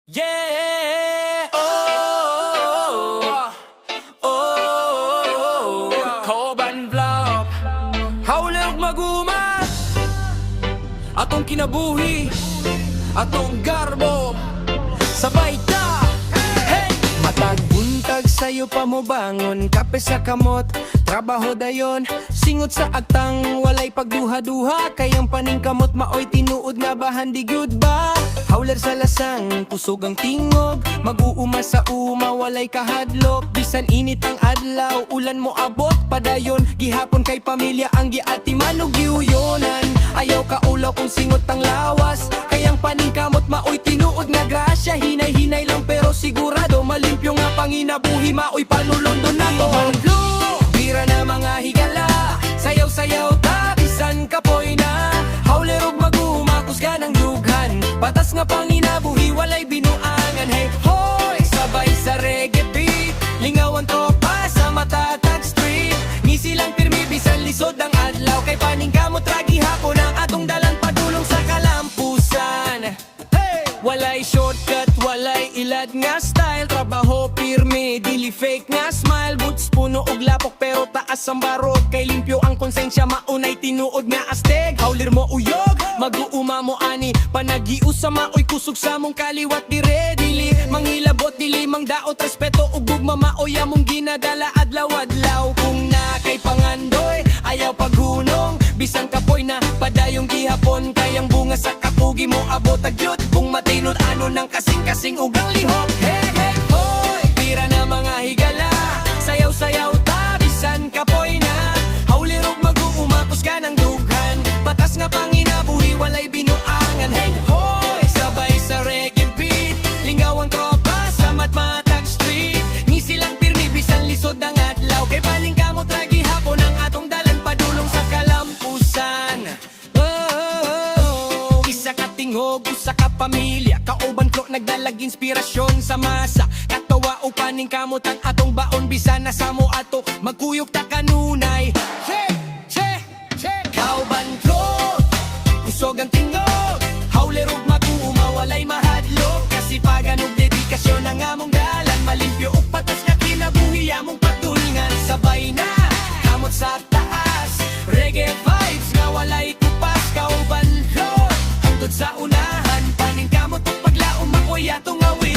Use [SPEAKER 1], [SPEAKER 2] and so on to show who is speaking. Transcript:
[SPEAKER 1] Yeah! Oh! Oh! Koban Vlog Hawla og maguma atong kinabuhi, atong garbo sabay ta. Hey! Matag buntag sayo pa mo bangon, kape sa kamot, trabaho dayon, singot sa agtang walay pagduha-duha, kayang paningkamot maoy tinuod nga bahan di gyud ba? Hawler sa lasang, kusog ang tingog, mag-uuma sa uma, walay kahadlok, bisan init ang adlaw, ulan mo abot padayon, gihapon kay pamilya ang giatiman ug giuyonan, ayaw ka ulaw kung singot ang lawas, kayang paningkamot maoy tinuod nga grasya, hinay-hinay lang pero sigurado malimpyo nga panginabuhi, maoy panulundon nato. Bira na mga higala, sayaw-sayaw ta, bisan kapoy na, hawler og mag-uma, kusgan ang dughan, patas nga panginabuhi, walay binuangan. Hey hoy, sabay sa reggae beat, lingaw ang tropa sa matatag street, ngisi lang pirmi bisan lisod ang adlaw, kay paningkamot ragi hapon ang atong dalan padulong sa kalampusan. Hey! Walay shortcut, walay ilad nga style, trabaho pirmi, dili fake nga smile, boots puno og lapok pero taas ang barog, kay limpyo ang konsensya, maunay tinuod nga astig, hawlir mo uyog, mag-uuma mo ani, panagius sa maoy kusog sa mong kaliwat dire, dili manghilabot, dili mangdaot, respeto ug gugma maoy among ginadala adlaw-adlaw, kung na kay pangandoy, ayaw paghunong, bisan kapoy na padayong gihapon, kayang bunga sa kapugi mo abot agyot, kung matinod ano ng kasing-kasing ugang lihok. Hey, hey, hoy, pira na mga higala, sayaw-sayaw ta, bisan kapoy na, hawlir og mag-uuma, kusgan ang dughan, patas nga panginabuhi, walay binuangan. Hey, hoy, sabay sa reggae beat, lingaw ang tropa sa matmatag street, ngisi lang pirmi, bisan lisod ang adlaw, kay paningkamot ragi hapon ang atong dalan padulong sa kalampusan. Oh, isa ka tingog, usa ka pamilya, kauban klo nagdalag inspirasyon sa masa, katawa o paningkamot ang atong baon, bisan na sa mo ato magkuyog ta kanunay. Che, che, che, kauban klo, kusog ang tingog, hawler ug mag-uuma, walay mahadlok, kasi paganog dedikasyon ang among dalan, malimpyo ug patas nga kinabuhi among patulngan, sabay na kamot sa taas, reggae vibes nga walay kupas, kauban klo, hangtod sa unahan, paningkamot ug paglaom makoy atong awit.